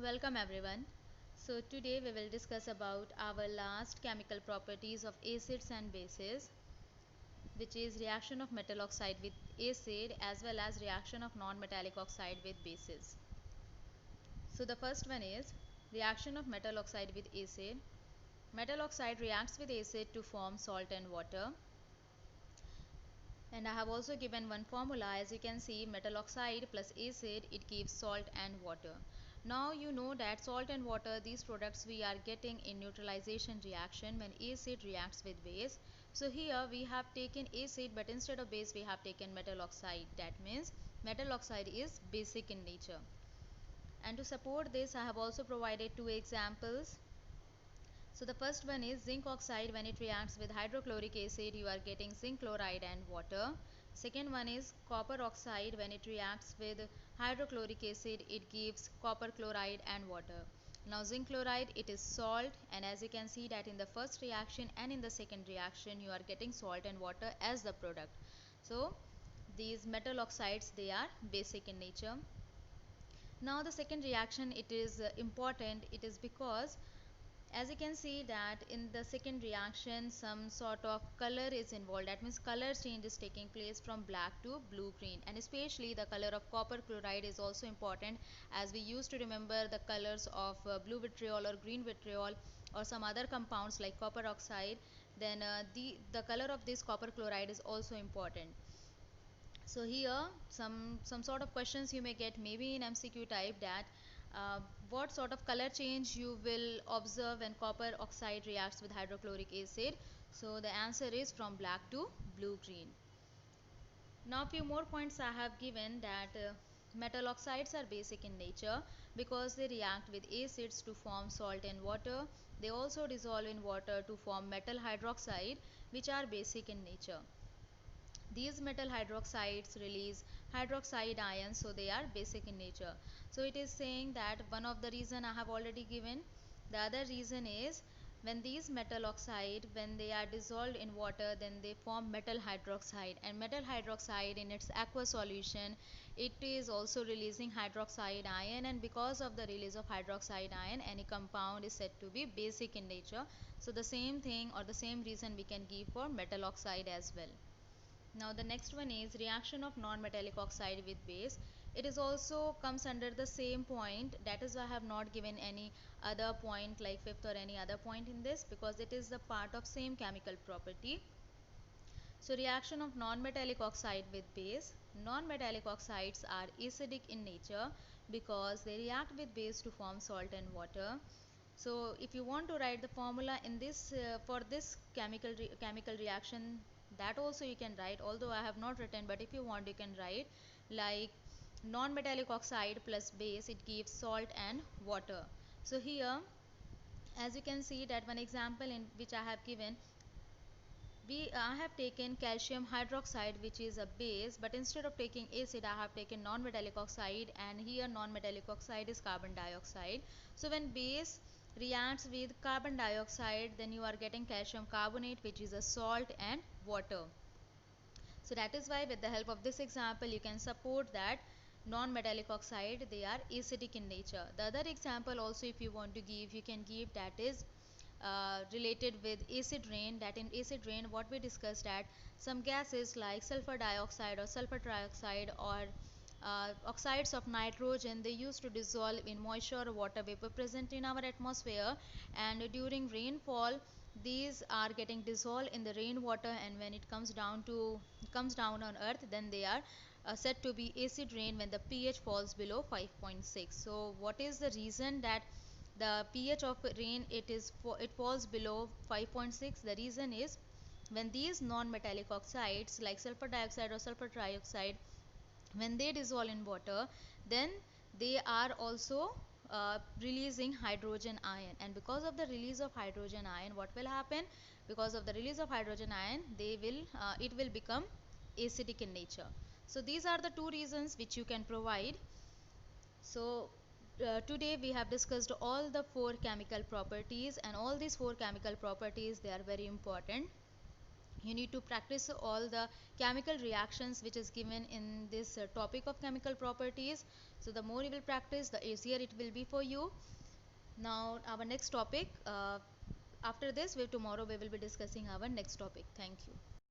Welcome everyone. So today we will discuss about our last chemical properties of acids and bases, which is reaction of metal oxide with acid as well as reaction of non-metallic oxide with bases. So the first one is reaction of metal oxide with acid. Metal oxide reacts with acid to form salt and water. And I have also given one formula. As you can see, metal oxide plus acid, it gives salt and water. Now you know that salt and water, these products we are getting in neutralization reaction when acid reacts with base. So here we have taken acid, but instead of base we have taken metal oxide. That means metal oxide is basic in nature. And to support this, I have also provided two examples. So the first one is zinc oxide. When it reacts with hydrochloric acid, you are getting zinc chloride and water. Second one is copper oxide. When it reacts with hydrochloric acid, it gives copper chloride and water. Now zinc chloride, it is salt, and as you can see that in the first reaction and in the second reaction you are getting salt and water as the product. So these metal oxides, they are basic in nature. Now the second reaction, it is important. It is because as you can see that in the second reaction some sort of color is involved. That means color change is taking place from black to blue green, and especially the color of copper chloride is also important, as we used to remember the colors of blue vitriol or green vitriol or some other compounds like copper oxide. Then the color of this copper chloride is also important. So here some sort of questions you may get maybe in MCQ type, that what sort of color change you will observe when copper oxide reacts with hydrochloric acid. So the answer is from black to blue green. Now few more points I have given, that metal oxides are basic in nature because they react with acids to form salt and water. They also dissolve in water to form metal hydroxide, which are basic in nature. These metal hydroxides release hydroxide ions, so they are basic in nature. So it is saying that one of the reason I have already given. The other reason is when these metal oxide, when they are dissolved in water, then they form metal hydroxide, and metal hydroxide in its aqueous solution, it is also releasing hydroxide ion, and because of the release of hydroxide ion, any compound is said to be basic in nature. So the same thing or the same reason we can give for metal oxide as well. Now the next one is reaction of non-metallic oxide with base. It is also comes under the same point. That is why I have not given any other point like fifth or any other point in this, because it is the part of same chemical property. So reaction of non-metallic oxide with base. Non-metallic oxides are acidic in nature because they react with base to form salt and water. So if you want to write the formula in this for this chemical reaction, that also you can write, although I have not written, but if you want you can write like non-metallic oxide plus base, it gives salt and water. So here as you can see that one example in which I have given, I have taken calcium hydroxide, which is a base, but instead of taking acid I have taken non-metallic oxide, and here non-metallic oxide is carbon dioxide. So when base reacts with carbon dioxide, then you are getting calcium carbonate, which is a salt, and water. So that is why with the help of this example you can support that non-metallic oxide, they are acidic in nature. The other example also if you want to give, you can give, that is related with acid rain. That in acid rain what we discussed, that some gases like sulfur dioxide or sulfur trioxide or oxides of nitrogen, they used to dissolve in moisture or water vapor present in our atmosphere, and during rainfall these are getting dissolved in the rainwater, and when it comes down on earth, then they are said to be acid rain when the pH falls below 5.6. So what is the reason that the pH of rain, it falls below 5.6? The reason is when these non-metallic oxides like sulfur dioxide or sulfur trioxide, when they dissolve in water, then they are also releasing hydrogen ion, and because of the release of hydrogen ion, what will happen? Because of the release of hydrogen ion, it will become acidic in nature. So these are the two reasons which you can provide. So today we have discussed all the four chemical properties, and all these four chemical properties, they are very important. you need to practice all the chemical reactions which is given in this topic of chemical properties. So the more you will practice, the easier it will be for you. Now our next topic, after this tomorrow we will be discussing our next topic. Thank you.